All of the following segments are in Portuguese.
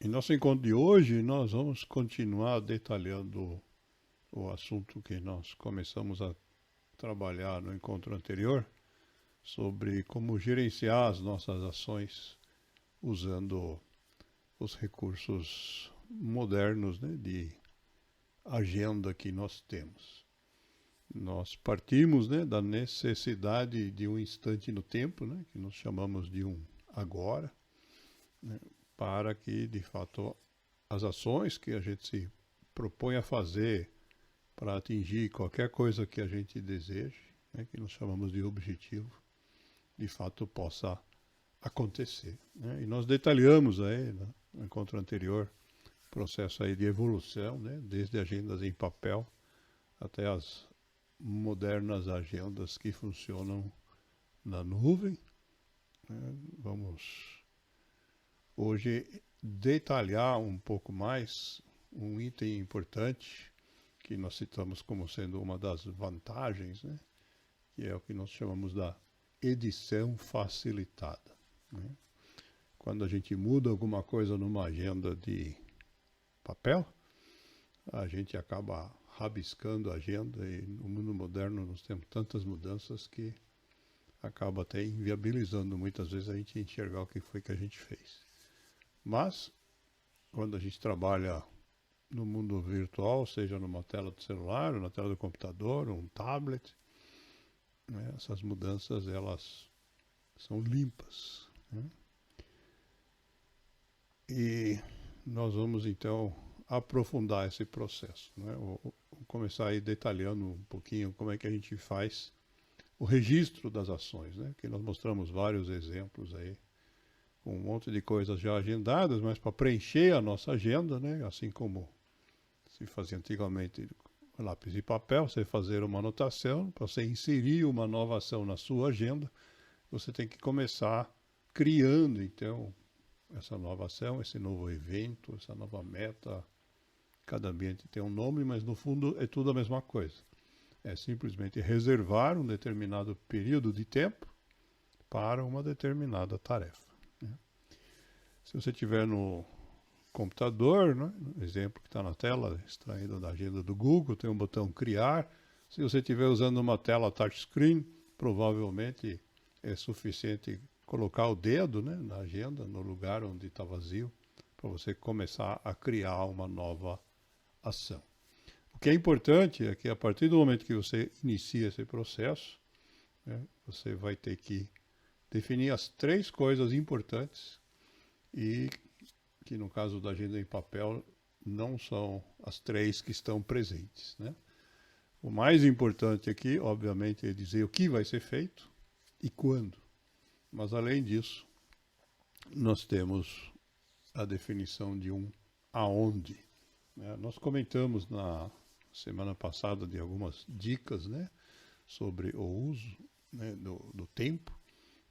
Em nosso encontro de hoje, nós vamos continuar detalhando o assunto que nós começamos a trabalhar no encontro anterior, sobre como gerenciar as nossas ações usando os recursos modernos, né, de agenda que nós temos. Nós partimos, né, da necessidade de um instante no tempo, né, que nós chamamos de um agora, né, para que, de fato, as ações que a gente se propõe a fazer para atingir qualquer coisa que a gente deseje, né, que nós chamamos de objetivo, de fato possa acontecer. Né? E nós detalhamos aí, né, no encontro anterior, o processo aí de evolução, né, desde agendas em papel até as modernas agendas que funcionam na nuvem. Né? Vamos hoje detalhar um pouco mais um item importante que nós citamos como sendo uma das vantagens, né? Que é o que nós chamamos da edição facilitada. Né? Quando a gente muda alguma coisa numa agenda de papel, a gente acaba rabiscando a agenda e no mundo moderno nós temos tantas mudanças que acaba até inviabilizando muitas vezes a gente enxergar o que foi que a gente fez. Mas, quando a gente trabalha no mundo virtual, seja numa tela do celular, ou na tela do computador, ou um tablet, né, essas mudanças elas são limpas. Né? E nós vamos então aprofundar esse processo. Né? Vou começar aí detalhando um pouquinho como é que a gente faz o registro das ações, né? Que nós mostramos vários exemplos aí, com um monte de coisas já agendadas, mas para preencher a nossa agenda, né? Assim como se fazia antigamente lápis e papel, você fazer uma anotação, para você inserir uma nova ação na sua agenda, você tem que começar criando, então, essa nova ação, esse novo evento, essa nova meta. Cada ambiente tem um nome, mas no fundo é tudo a mesma coisa. É simplesmente reservar um determinado período de tempo para uma determinada tarefa. Né? Se você tiver no computador, né, no exemplo que está na tela, extraído da agenda do Google, tem um botão criar. Se você estiver usando uma tela touchscreen, provavelmente é suficiente colocar o dedo, né, na agenda, no lugar onde está vazio, para você começar a criar uma nova ação. O que é importante é que a partir do momento que você inicia esse processo, né, você vai ter que definir as 3 coisas importantes e que no caso da agenda em papel não são as 3 que estão presentes. Né? O mais importante aqui, obviamente, é dizer o que vai ser feito e quando. Mas além disso, nós temos a definição de um aonde. Né? Nós comentamos na semana passada de algumas dicas, né, sobre o uso, né, do tempo.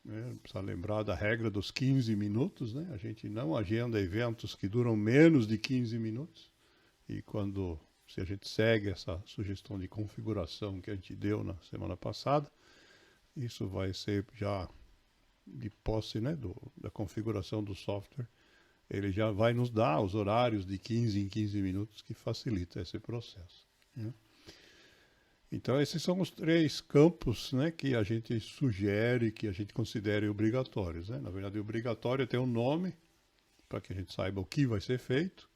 Né? Precisa lembrar da regra dos 15 minutos. Né? A gente não agenda eventos que duram menos de 15 minutos. E se a gente segue essa sugestão de configuração que a gente deu na semana passada, isso vai ser já de posse, né, da configuração do software. Ele já vai nos dar os horários de 15 em 15 minutos que facilita esse processo. Né? Então, esses são os 3 campos, né, que a gente sugere que a gente considere obrigatórios. Né? Na verdade, obrigatório é ter um nome, para que a gente saiba o que vai ser feito,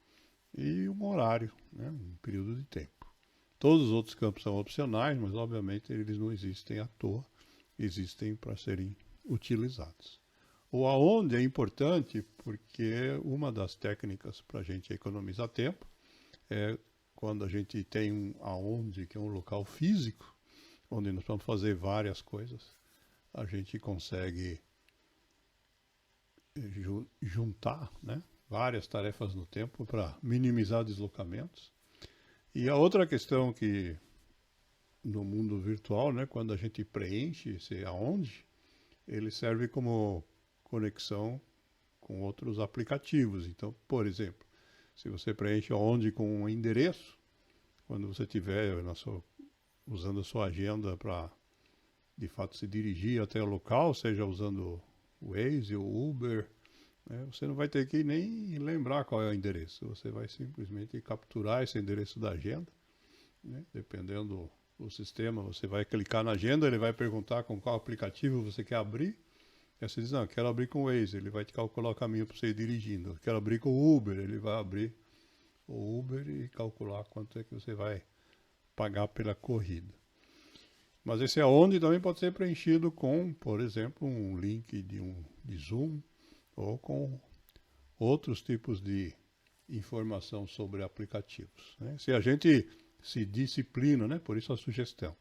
e um horário, né, um período de tempo. Todos os outros campos são opcionais, mas obviamente eles não existem à toa, existem para serem utilizados. O aonde é importante porque uma das técnicas para a gente economizar tempo é quando a gente tem um aonde, que é um local físico, onde nós vamos fazer várias coisas, a gente consegue juntar, né, várias tarefas no tempo para minimizar deslocamentos. E a outra questão que no mundo virtual, né, quando a gente preenche esse aonde, ele serve como conexão com outros aplicativos. Então, por exemplo, se você preenche aonde com um endereço, quando você estiver usando a sua agenda para, de fato, se dirigir até o local, seja usando o Waze, o Uber, né? Você não vai ter que nem lembrar qual é o endereço. Você vai simplesmente capturar esse endereço da agenda, né? Dependendo do sistema, você vai clicar na agenda, ele vai perguntar com qual aplicativo você quer abrir. Aí você diz, não, eu quero abrir com o Waze, ele vai te calcular o caminho para você ir dirigindo. Eu quero abrir com o Uber, ele vai abrir o Uber e calcular quanto é que você vai pagar pela corrida. Mas esse aonde também pode ser preenchido com, por exemplo, um link de Zoom ou com outros tipos de informação sobre aplicativos, né? Se a gente se disciplina, né? Por isso a sugestão.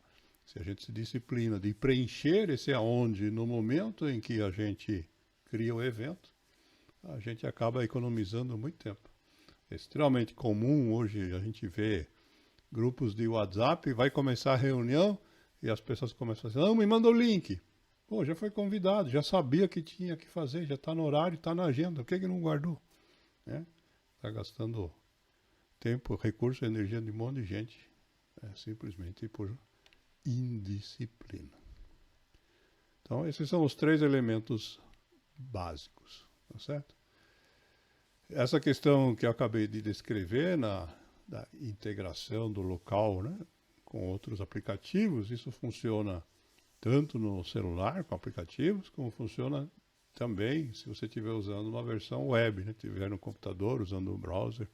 Se a gente se disciplina de preencher esse aonde no momento em que a gente cria o evento, a gente acaba economizando muito tempo. É extremamente comum hoje a gente vê grupos de WhatsApp, vai começar a reunião e as pessoas começam a dizer, não, me manda o link. Pô, já foi convidado, já sabia que tinha que fazer, já está no horário, está na agenda, o que que não guardou? Né? Está gastando tempo, recurso, energia de um monte de gente, simplesmente por indisciplina. Então, esses são os 3 elementos básicos, tá certo? Essa questão que eu acabei de descrever da integração do local, né, com outros aplicativos, isso funciona tanto no celular com aplicativos, como funciona também se você estiver usando uma versão web, né, estiver no computador usando um browser,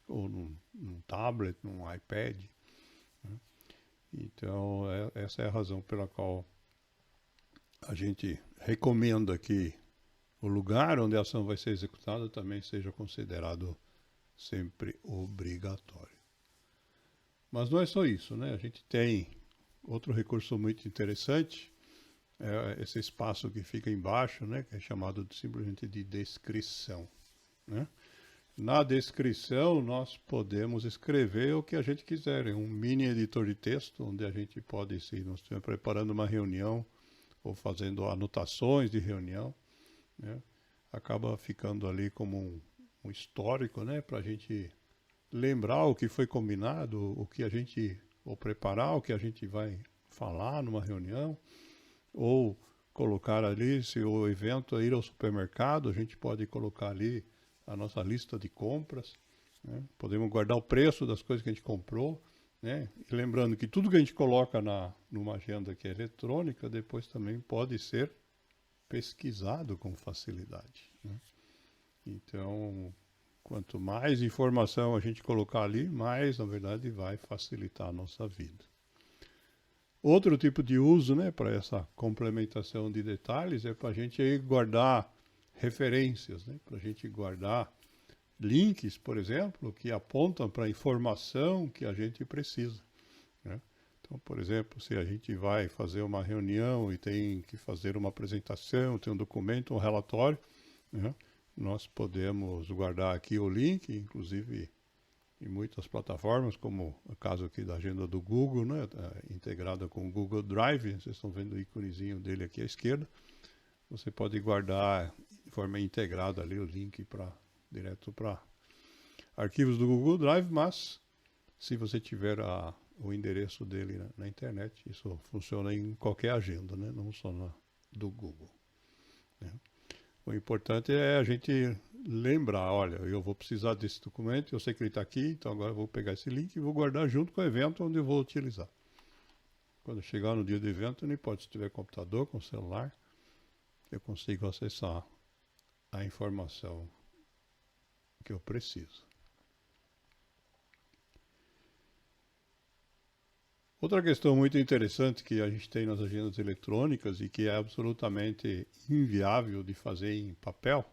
ou num tablet, num iPad, né? Então, essa é a razão pela qual a gente recomenda que o lugar onde a ação vai ser executada também seja considerado sempre obrigatório. Mas não é só isso, né? A gente tem outro recurso muito interessante, esse espaço que fica embaixo, né? Que é chamado simplesmente de descrição, né? Na descrição, nós podemos escrever o que a gente quiser, um mini editor de texto, onde a gente pode, se nós estivermos preparando uma reunião ou fazendo anotações de reunião, né, acaba ficando ali como um histórico, né, para a gente lembrar o que foi combinado, o que a gente, ou preparar o que a gente vai falar numa reunião, ou colocar ali, se o evento é ir ao supermercado, a gente pode colocar ali a nossa lista de compras, né? Podemos guardar o preço das coisas que a gente comprou, né? E lembrando que tudo que a gente coloca numa agenda que é eletrônica, depois também pode ser pesquisado com facilidade, né? Então, quanto mais informação a gente colocar ali, mais, na verdade, vai facilitar a nossa vida. Outro tipo de uso, né, para essa complementação de detalhes é para a gente aí guardar referências, né, para a gente guardar links, por exemplo, que apontam para a informação que a gente precisa, né? Então, por exemplo, se a gente vai fazer uma reunião e tem que fazer uma apresentação, tem um documento, um relatório, né, nós podemos guardar aqui o link, inclusive em muitas plataformas, como o caso aqui da agenda do Google, né, integrada com o Google Drive, vocês estão vendo o íconezinho dele aqui à esquerda, você pode guardar de forma integrada ali o link direto para arquivos do Google Drive, mas se você tiver o endereço dele na internet, isso funciona em qualquer agenda, né, não só do Google, né? O importante é a gente lembrar, olha, eu vou precisar desse documento, eu sei que ele está aqui, então agora eu vou pegar esse link e vou guardar junto com o evento onde eu vou utilizar. Quando chegar no dia do evento, não importa se tiver computador, com celular, eu consigo acessar a informação que eu preciso. Outra questão muito interessante que a gente tem nas agendas eletrônicas e que é absolutamente inviável de fazer em papel,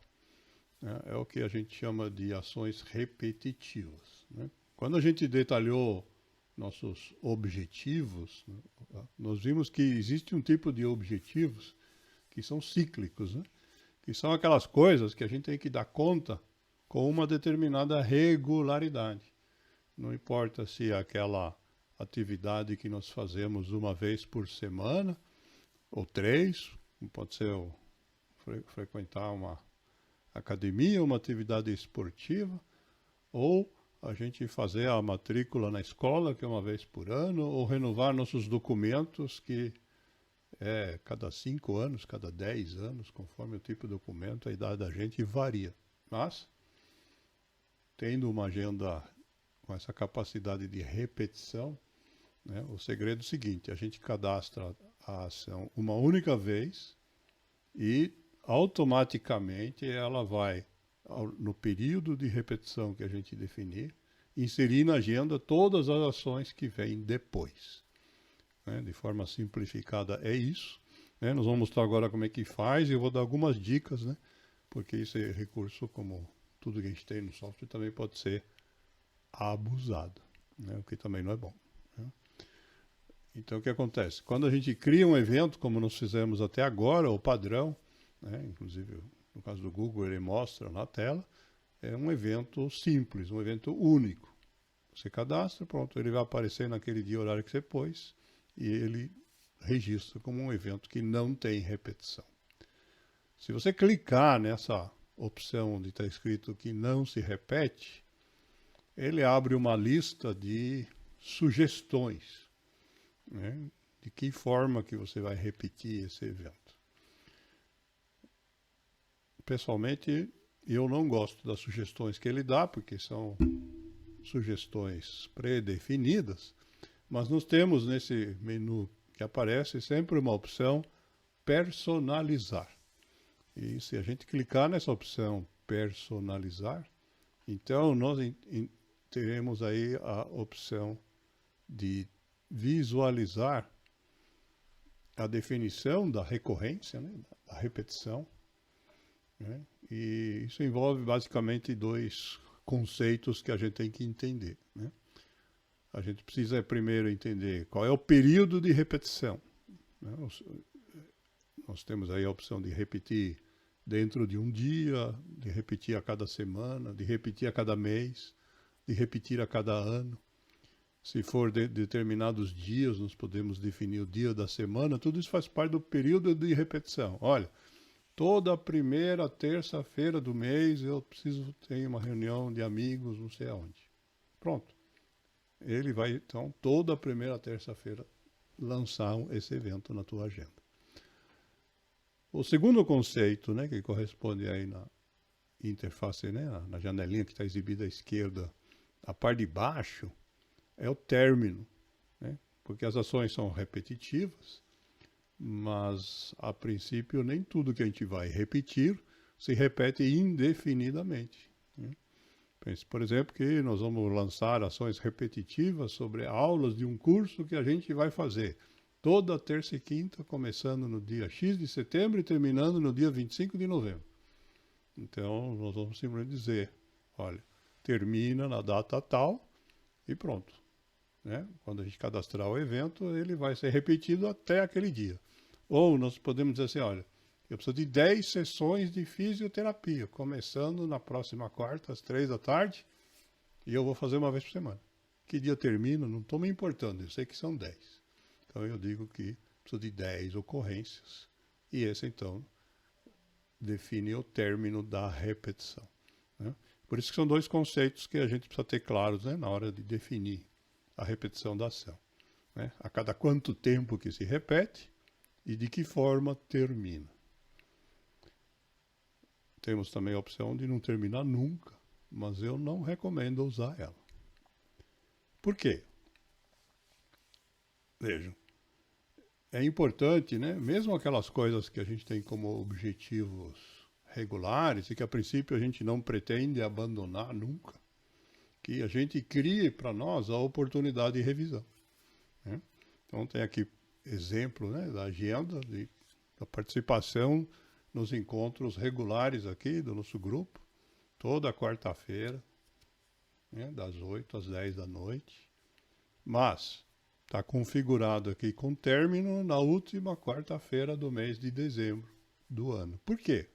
né, é o que a gente chama de ações repetitivas, né? Quando a gente detalhou nossos objetivos, né, nós vimos que existe um tipo de objetivos que são cíclicos, né? Que são aquelas coisas que a gente tem que dar conta com uma determinada regularidade. Não importa se aquela atividade que nós fazemos uma vez por semana, ou 3, pode ser frequentar uma academia, uma atividade esportiva, ou a gente fazer a matrícula na escola, que é uma vez por ano, ou renovar nossos documentos, que cada 5 anos, cada 10 anos, conforme o tipo de documento, a idade da gente varia. Mas, tendo uma agenda com essa capacidade de repetição, né, o segredo é o seguinte: a gente cadastra a ação uma única vez e automaticamente ela vai, no período de repetição que a gente definir, inserir na agenda todas as ações que vêm depois. Né? De forma simplificada é isso. Né? Nós vamos mostrar agora como é que faz e eu vou dar algumas dicas, né? Porque esse recurso, como tudo que a gente tem no software, também pode ser abusado, né? O que também não é bom. Né? Então, o que acontece? Quando a gente cria um evento, como nós fizemos até agora, o padrão, né? Inclusive no caso do Google ele mostra na tela, é um evento simples, um evento único. Você cadastra, pronto, ele vai aparecer naquele dia, horário que você pôs, e ele registra como um evento que não tem repetição. Se você clicar nessa opção onde está escrito que não se repete, ele abre uma lista de sugestões, né, de que forma que você vai repetir esse evento. Pessoalmente, eu não gosto das sugestões que ele dá, porque são sugestões pré-definidas, mas nós temos nesse menu que aparece sempre uma opção personalizar. E se a gente clicar nessa opção personalizar, então nós teremos aí a opção de visualizar a definição da recorrência, né, da repetição, né? E isso envolve basicamente dois conceitos que a gente tem que entender, né? A gente precisa primeiro entender qual é o período de repetição, né? Nós temos aí a opção de repetir dentro de um dia, de repetir a cada semana, de repetir a cada mês, de repetir a cada ano. Se for de determinados dias, nós podemos definir o dia da semana, tudo isso faz parte do período de repetição. Olha, toda primeira terça-feira do mês eu preciso ter uma reunião de amigos, não sei aonde. Pronto. Ele vai, então, toda primeira terça-feira lançar esse evento na tua agenda. O segundo conceito, né, que corresponde aí na interface, né, na janelinha que está exibida à esquerda, a parte de baixo, é o término, né, porque as ações são repetitivas, mas, a princípio, nem tudo que a gente vai repetir se repete indefinidamente. Né? Pense, por exemplo, que nós vamos lançar ações repetitivas sobre aulas de um curso que a gente vai fazer toda terça e quinta, começando no dia X de setembro e terminando no dia 25 de novembro. Então, nós vamos simplesmente dizer, olha, termina na data tal e pronto. Né? Quando a gente cadastrar o evento, ele vai ser repetido até aquele dia. Ou nós podemos dizer assim, olha, eu preciso de 10 sessões de fisioterapia, começando na próxima quarta, às 3 da tarde, e eu vou fazer uma vez por semana. Que dia termina, não estou me importando, eu sei que são 10. Então eu digo que preciso de 10 ocorrências, e esse então define o término da repetição. Né? Por isso que são dois conceitos que a gente precisa ter claros, né, na hora de definir a repetição da ação. Né? A cada quanto tempo que se repete e de que forma termina. Temos também a opção de não terminar nunca, mas eu não recomendo usar ela. Por quê? Vejam, é importante, né? Mesmo aquelas coisas que a gente tem como objetivos regulares e que a princípio a gente não pretende abandonar nunca, que a gente crie para nós a oportunidade de revisão. Né? Então tem aqui exemplo, né, da agenda, da participação nos encontros regulares aqui do nosso grupo, toda quarta-feira, né, das 8 às 10 da noite. Mas está configurado aqui com término na última quarta-feira do mês de dezembro do ano. Por quê?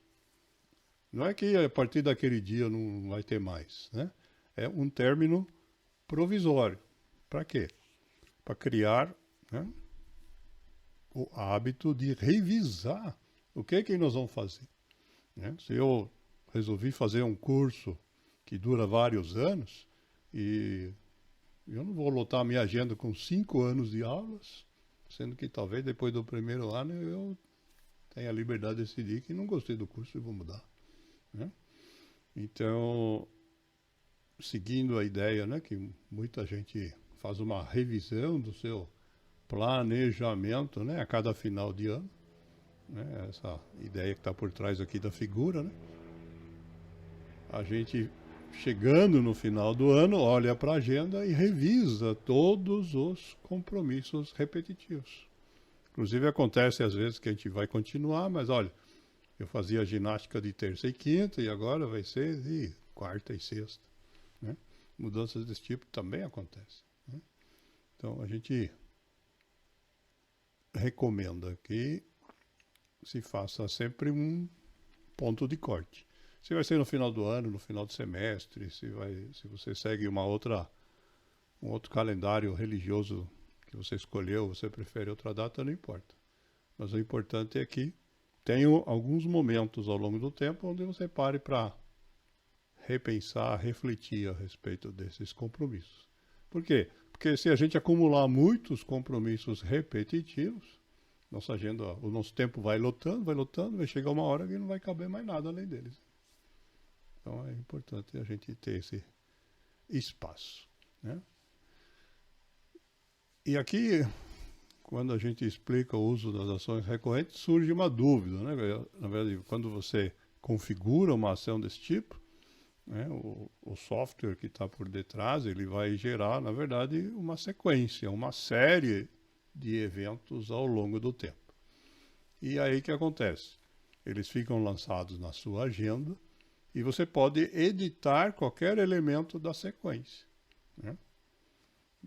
Não é que a partir daquele dia não vai ter mais, né? É um término provisório. Para quê? Para criar, né, o hábito de revisar o que é que nós vamos fazer. Né? Se eu resolvi fazer um curso que dura vários anos, e eu não vou lotar a minha agenda com 5 anos de aulas, Sendo que talvez depois do primeiro ano eu tenha a liberdade de decidir que não gostei do curso e vou mudar, né? Então, seguindo a ideia, né, que muita gente faz uma revisão do seu planejamento, né, a cada final de ano, né, essa ideia que está por trás aqui da figura, né? A gente, chegando no final do ano, olha para a agenda e revisa todos os compromissos repetitivos. Inclusive acontece às vezes que a gente vai continuar, mas olha, eu fazia ginástica de terça e quinta e agora vai ser de quarta e sexta, né? Mudanças desse tipo também acontecem, né? Então a gente recomenda que se faça sempre um ponto de corte. Se vai ser no final do ano, no final do semestre, se você segue um outro calendário religioso que você escolheu, você prefere outra data, não importa. Mas o importante é que tenha alguns momentos ao longo do tempo onde você pare para repensar, refletir a respeito desses compromissos. Por quê? Porque se a gente acumular muitos compromissos repetitivos, nossa agenda, o nosso tempo vai lotando, vai chegar uma hora que não vai caber mais nada além deles. Então é importante a gente ter esse espaço, né? E aqui, quando a gente explica o uso das ações recorrentes, surge uma dúvida, né? Na verdade, quando você configura uma ação desse tipo, né, o software que está por detrás, ele vai gerar, na verdade, uma sequência, uma série de eventos ao longo do tempo. E aí o que acontece? Eles ficam lançados na sua agenda e você pode editar qualquer elemento da sequência, né?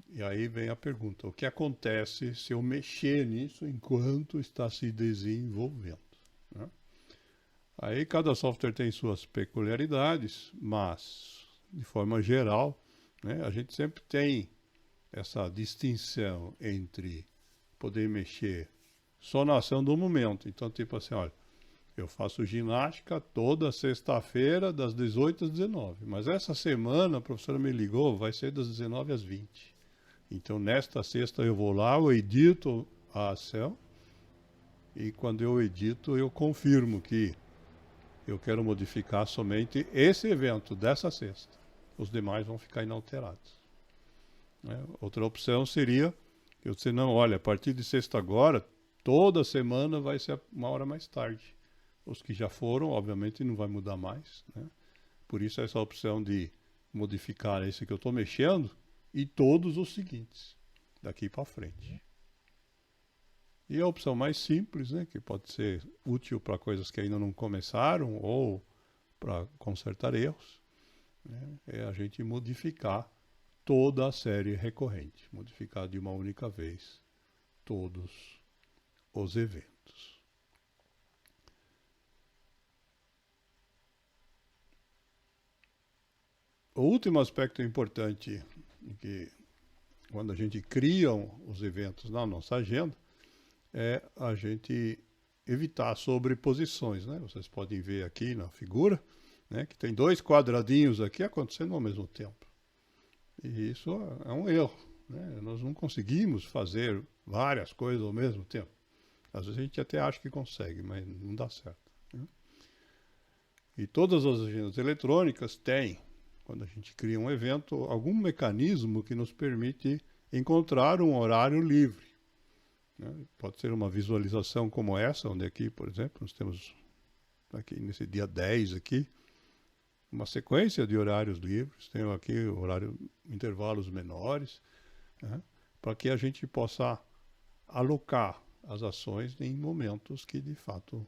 E aí vem a pergunta, o que acontece se eu mexer nisso enquanto está se desenvolvendo, né? Aí cada software tem suas peculiaridades, mas, de forma geral, né, a gente sempre tem essa distinção entre poder mexer só na ação do momento. Então, tipo assim, olha, eu faço ginástica toda sexta-feira, das 18 às 19. Mas essa semana a professora me ligou, vai ser das 19 às 20. Então, nesta sexta eu vou lá, eu edito a ação. E quando eu edito, eu confirmo que eu quero modificar somente esse evento dessa sexta. Os demais vão ficar inalterados, né? Outra opção seria, eu dizer, não, olha, a partir de sexta agora, toda semana vai ser uma hora mais tarde. Os que já foram, obviamente, não vai mudar mais, né? Por isso essa opção de modificar esse que eu estou mexendo e todos os seguintes, daqui para frente. E a opção mais simples, né, que pode ser útil para coisas que ainda não começaram ou para consertar erros, né, é a gente modificar toda a série recorrente, modificar de uma única vez todos os eventos. O último aspecto importante que quando a gente cria os eventos na nossa agenda é a gente evitar sobreposições, né? Vocês podem ver aqui na figura, né, que tem dois quadradinhos aqui acontecendo ao mesmo tempo. E isso é um erro, né? Nós não conseguimos fazer várias coisas ao mesmo tempo. Às vezes a gente até acha que consegue, mas não dá certo, né? E todas as agendas eletrônicas têm, quando a gente cria um evento, algum mecanismo que nos permite encontrar um horário livre, né? Pode ser uma visualização como essa, onde aqui, por exemplo, nós temos aqui nesse dia 10 aqui, uma sequência de horários livres, tem aqui intervalos menores, né? Para que a gente possa alocar as ações em momentos que de fato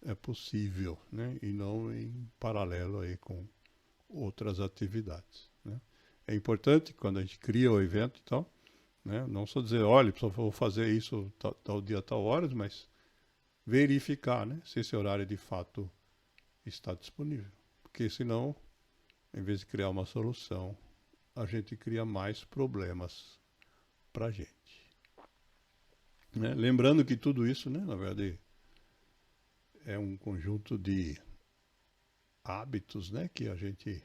é possível, né? E não em paralelo aí com outras atividades, né? É importante quando a gente cria o evento e tal, né, não só dizer, olha, só vou fazer isso tal dia, tal horas, mas verificar, né, se esse horário de fato está disponível. Porque senão, em vez de criar uma solução, a gente cria mais problemas para a gente, né? Lembrando que tudo isso, né, na verdade, é um conjunto de hábitos, né, que a gente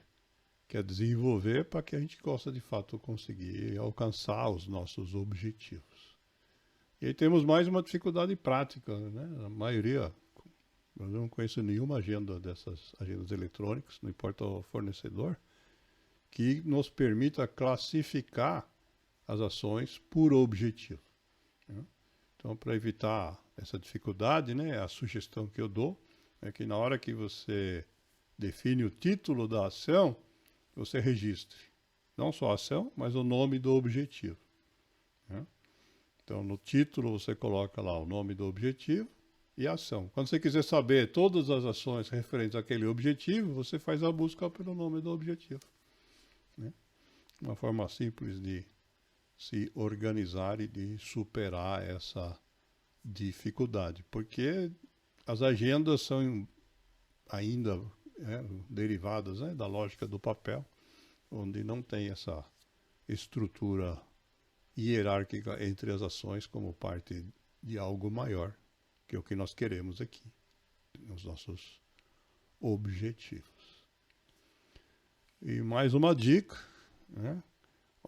quer desenvolver para que a gente possa de fato conseguir alcançar os nossos objetivos. E aí temos mais uma dificuldade prática, né? A maioria, eu não conheço nenhuma agenda dessas agendas eletrônicas, não importa o fornecedor, que nos permita classificar as ações por objetivo, né? Então, para evitar essa dificuldade, né, a sugestão que eu dou é que na hora que você define o título da ação, você registre não só a ação, mas o nome do objetivo, né? Então, no título você coloca lá o nome do objetivo e a ação. Quando você quiser saber todas as ações referentes àquele objetivo, você faz a busca pelo nome do objetivo, né? Uma forma simples de se organizar e de superar essa dificuldade, porque as agendas são ainda derivadas, né, da lógica do papel, onde não tem essa estrutura hierárquica entre as ações como parte de algo maior, que é o que nós queremos aqui, os nossos objetivos. E mais uma dica, né?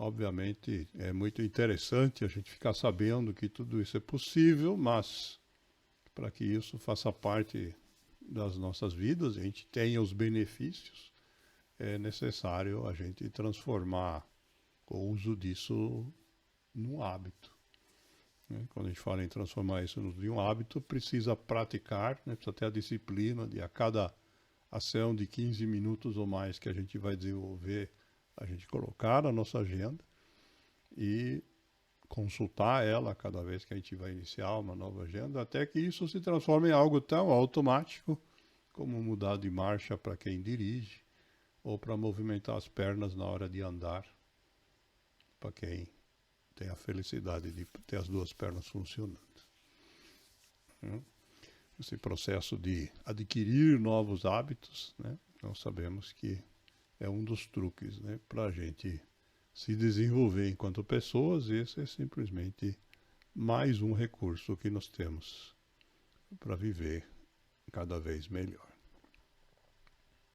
Obviamente é muito interessante a gente ficar sabendo que tudo isso é possível, mas para que isso faça parte das nossas vidas, a gente tenha os benefícios, é necessário a gente transformar o uso disso num hábito, né? Quando a gente fala em transformar isso em um hábito, precisa praticar, né? Precisa ter a disciplina de a cada ação de 15 minutos ou mais que a gente vai desenvolver, a gente colocar na nossa agenda e consultar ela cada vez que a gente vai iniciar uma nova agenda, até que isso se transforme em algo tão automático como mudar de marcha para quem dirige, ou para movimentar as pernas na hora de andar, para quem tem a felicidade de ter as duas pernas funcionando. Esse processo de adquirir novos hábitos, né, nós sabemos que é um dos truques, né, para a gente se desenvolver enquanto pessoas. Esse é simplesmente mais um recurso que nós temos para viver cada vez melhor.